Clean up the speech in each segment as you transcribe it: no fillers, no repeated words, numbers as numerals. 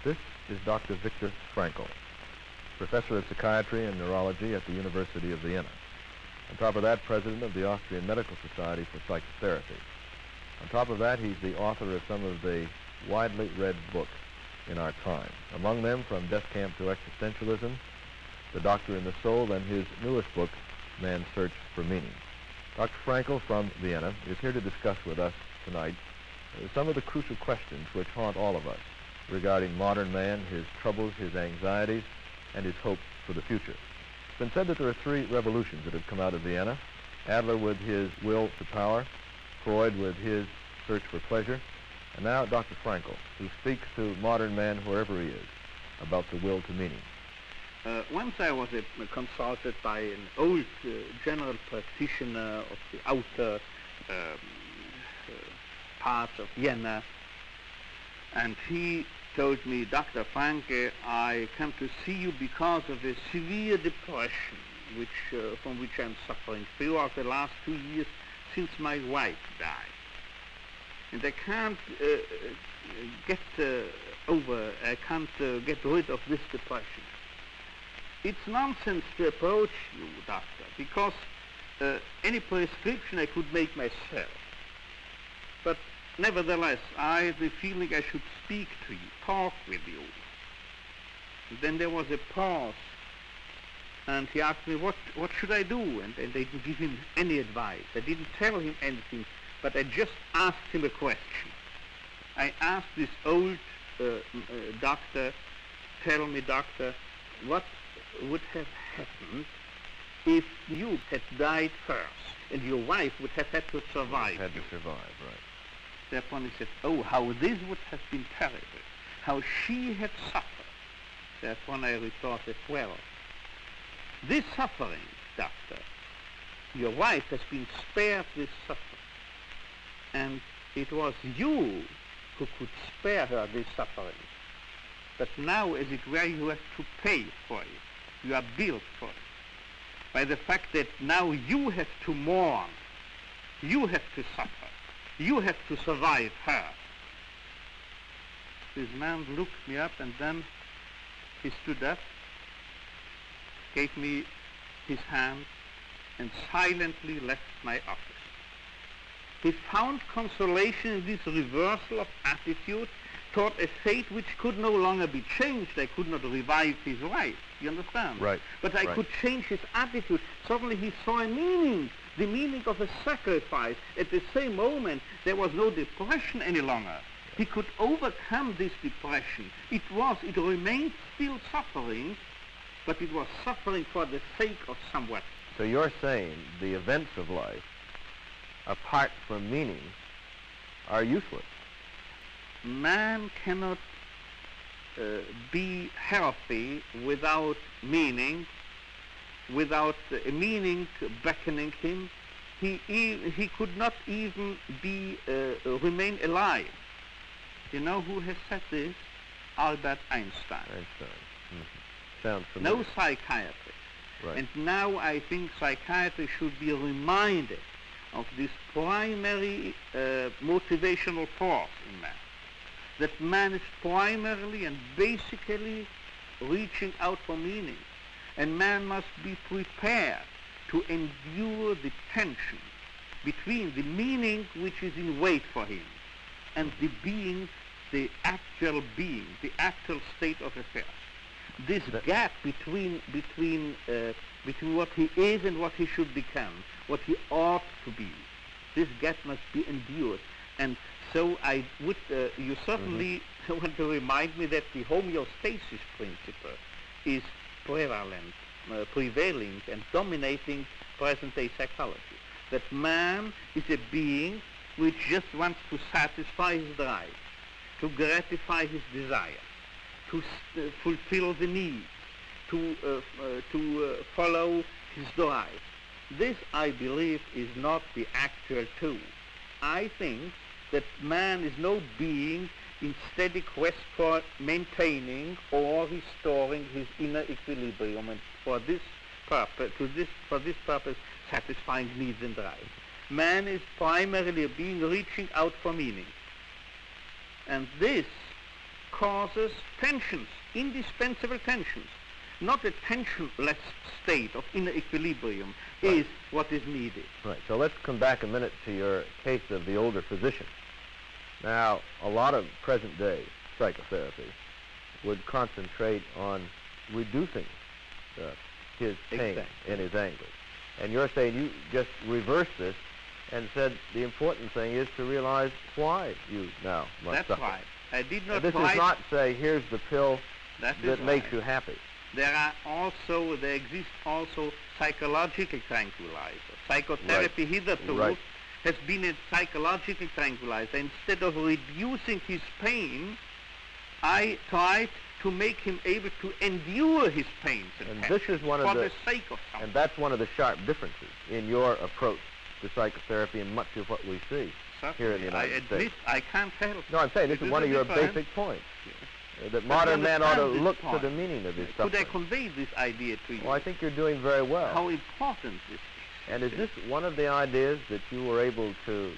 This is Dr. Viktor Frankl, professor of psychiatry and neurology at the University of Vienna. On top of that, president of the Austrian Medical Society for Psychotherapy. On top of that, he's the author of some of the widely read books in our time. Among them, From Death Camp to Existentialism, The Doctor in the Soul, and his newest book, Man's Search for Meaning. Dr. Frankl from Vienna is here to discuss with us tonight some of the crucial questions which haunt all of us regarding modern man, his troubles, his anxieties, and his hopes for the future. It's been said that there are three revolutions that have come out of Vienna. Adler with his will to power, Freud with his search for pleasure, and now Dr. Frankl, who speaks to modern man wherever he is about the will to meaning. Once I was consulted by an old general practitioner of the outer parts of Vienna, and he told me, Dr. Frankl, I come to see you because of a severe depression from which I'm suffering throughout the last 2 years since my wife died. And I can't get rid of this depression. It's nonsense to approach you, doctor, because any prescription I could make myself. But nevertheless, I have the feeling I should speak to you, talk with you. And then there was a pause, and he asked me, what should I do? And I didn't give him any advice. I didn't tell him anything, but I just asked him a question. I asked this old doctor, tell me, doctor, what would have happened if you had died first, and your wife would have had to survive? Had to survive, right. Thereupon he said, oh, how this would have been terrible, how she had suffered. Thereupon I retorted, well, this suffering, doctor, your wife has been spared this suffering, and it was you who could spare her this suffering. But now, as it were, you have to pay for it. You are billed for it. By the fact that now you have to mourn, you have to suffer. You have to survive her. This man looked me up, and then he stood up, gave me his hand, and silently left my office. He found consolation in this reversal of attitude toward a fate which could no longer be changed. I could not revive his wife, you understand? Right. But I could change his attitude. Suddenly he saw a meaning, the meaning of a sacrifice. At the same moment, there was no depression any longer. He could overcome this depression. It remained still suffering, but it was suffering for the sake of somewhat. So you're saying the events of life, apart from meaning, are useless? Man cannot be healthy without meaning, without a meaning beckoning him. He could not even remain alive. You know who has said this? Albert Einstein. Sounds familiar. No psychiatrist. Right. And now I think psychiatry should be reminded of this primary motivational force in man. That man is primarily and basically reaching out for meaning. And man must be prepared to endure the tension between the meaning which is in wait for him and the being, the actual being, the actual state of affairs. This gap between what he is and what he should become, what he ought to be, this gap must be endured. And so I would, you certainly want to remind me that the homeostasis principle is prevailing and dominating present-day psychology. That man is a being which just wants to satisfy his drive, to gratify his desire, to fulfill the needs, to follow his drive. This, I believe, is not the actual truth. I think that man is no being in steady quest for maintaining or restoring his inner equilibrium, and for this purpose, satisfying needs and drives. Man is primarily a being reaching out for meaning. And this causes tensions, indispensable tensions. Not a tensionless state of inner equilibrium is what is needed. Right. So let's come back a minute to your case of the older physician. Now, a lot of present-day psychotherapy would concentrate on reducing his pain and his anguish. And you're saying you just reversed this and said the important thing is to realize why you now must suffer. That's right. I did not and this is not say, here's the pill that makes you happy. There exist also psychological tranquilizers. Psychotherapy hitherto has been a psychological tranquilizer. Instead of reducing his pain, I tried to make him able to endure his pains and this is one of the sake of something. And that's one of the sharp differences in your approach to psychotherapy and much of what we see here in the United States. I admit I can't help. No, I'm saying this is one of your basic points. That modern man ought to look to the meaning of his suffering. Could I convey this idea to you? Well, I think you're doing very well. How important this is. And is this one of the ideas that you were able to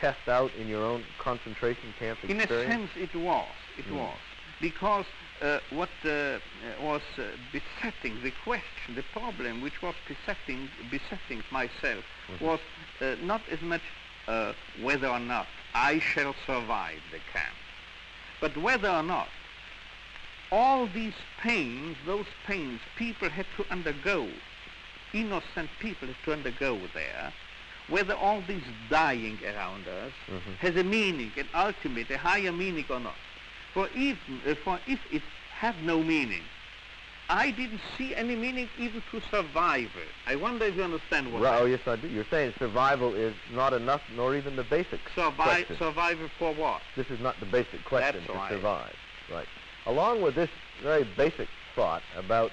test out in your own concentration camp experience? In a sense, it was. It was. Because what was besetting the question, the problem which was besetting myself was not as much whether or not I shall survive the camp, but whether or not all these pains, those pains people had to undergo, innocent people had to undergo there, whether all this dying around us has a meaning, an ultimate, a higher meaning or not. For if it had no meaning, I didn't see any meaning even to survival. I wonder if you understand what Oh, yes, I do. You're saying survival is not enough, nor even the basic question. Survival for what? This is not the basic question That's to right. survive. Right. Along with this very basic thought about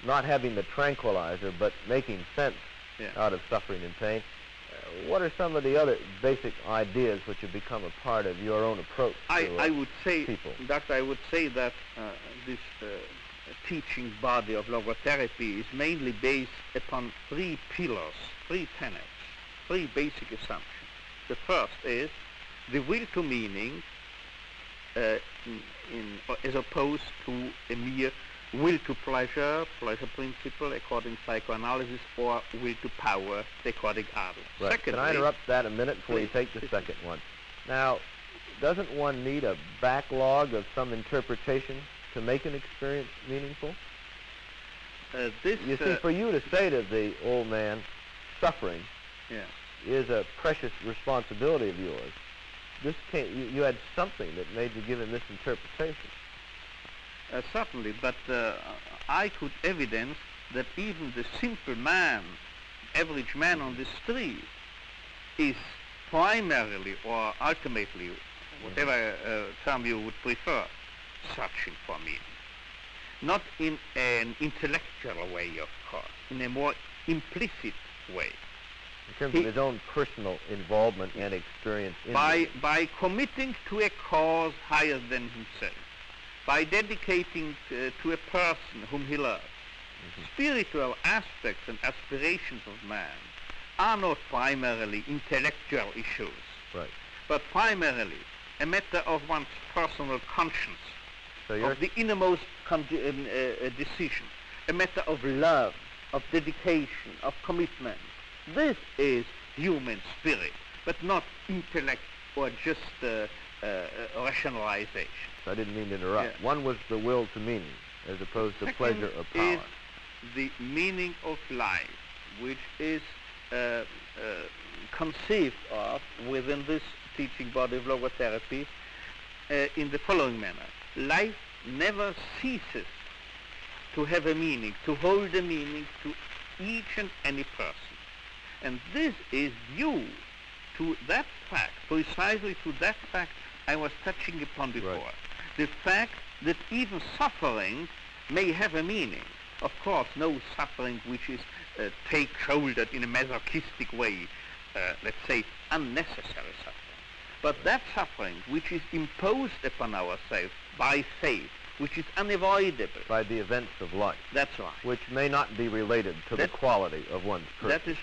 not having the tranquilizer, but making sense out of suffering and pain, what are some of the other basic ideas which have become a part of your own approach to I would say, people? Doctor, I would say that this teaching body of logotherapy is mainly based upon three pillars, three tenets, three basic assumptions. The first is the will to meaning as opposed to a mere will to pleasure principle according to psychoanalysis, or will to power according to Adler. Right. Secondly, can I interrupt that a minute before you take the second one? Now, doesn't one need a backlog of some interpretation to make an experience meaningful? You see, for you to say to the old man, suffering is a precious responsibility of yours, this you had something that made you give him this interpretation. Certainly, but I could evidence that even the simple man, average man on the street, is primarily or ultimately, whatever term you would prefer, searching for meaning. Not in an intellectual way, of course, in a more implicit way. In terms of his own personal involvement and experience in by committing to a cause higher than himself, by dedicating to a person whom he loves. Spiritual aspects and aspirations of man are not primarily intellectual issues, but primarily a matter of one's personal conscience, of the innermost decision, a matter of love, of dedication, of commitment. This is human spirit, but not intellect or just rationalization. I didn't mean to interrupt. One was the will to meaning, as opposed to pleasure or power. Is the meaning of life, which is conceived of within this teaching body of logotherapy in the following manner. Life never ceases to have a meaning, to hold a meaning to each and any person. And this is due to that fact, precisely to that fact I was touching upon before. The fact that even suffering may have a meaning. Of course, no suffering which is take-shouldered in a masochistic way, let's say unnecessary suffering. But that suffering which is imposed upon ourselves by fate, which is unavoidable. By the events of life. That's right. Which may not be related to the quality of one's person. That is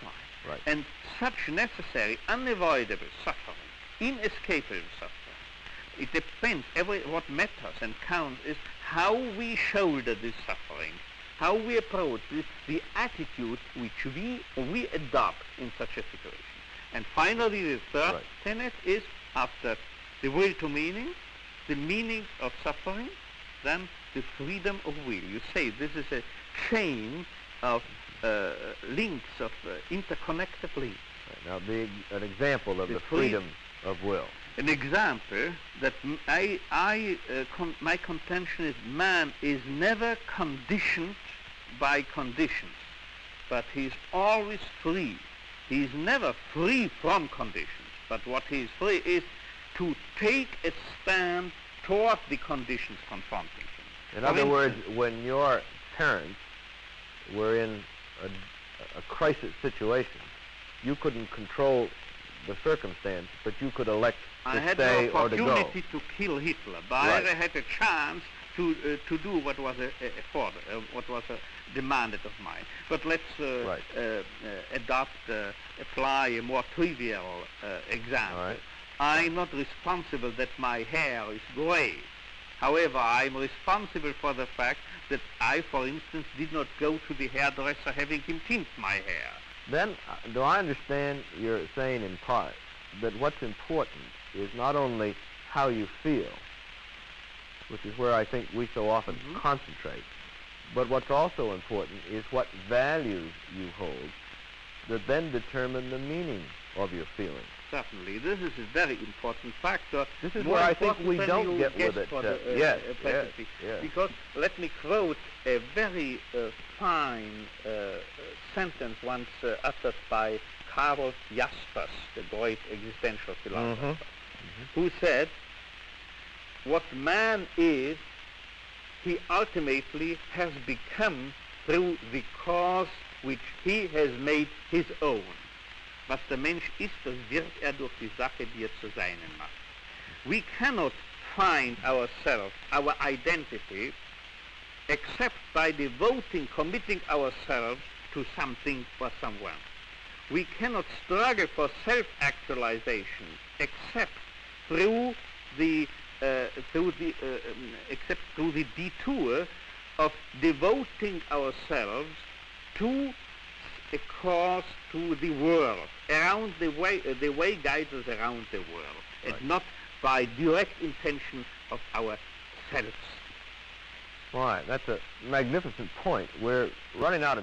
right. And such necessary, unavoidable suffering, inescapable suffering, It depends. What matters and counts is how we shoulder this suffering, how we approach this, the attitude which we adopt in such a situation. And finally, the third tenet is, after the will to meaning, the meaning of suffering, then the freedom of will. You say this is a chain of links, of interconnected links. Now, an example of the freedom of will. An example that my contention is man is never conditioned by conditions, but he is always free. He is never free from conditions, but what he is free is to take a stand toward the conditions confronting him. In other words, when your parents were in a crisis situation, you couldn't control the circumstance, but you could elect to stay or to go. I had the opportunity to kill Hitler, but I had a chance to do what was demanded of mine. But let's apply a more trivial example. I'm not responsible that my hair is gray. However, I'm responsible for the fact that I, for instance, did not go to the hairdresser having him tint my hair. Then, do I understand you're saying in part that what's important is not only how you feel, which is where I think we so often concentrate, but what's also important is what values you hold that then determine the meaning of your feelings. Certainly. This is a very important factor. This is where I think we don't get with it. Yes. Because let me quote a very fine sentence once uttered by Karl Jaspers, the great existential philosopher, who said, what man is, he ultimately has become through the cause which he has made his own. Was der Mensch ist, das wird durch die Sache, die zu sein macht. We cannot find ourselves, our identity, except by devoting, committing ourselves to something or someone. We cannot struggle for self-actualization except through the detour of devoting ourselves to a course to the world, around the way guides us around the world, and not by direct intention of ourselves. Right, that's a magnificent point. We're running out of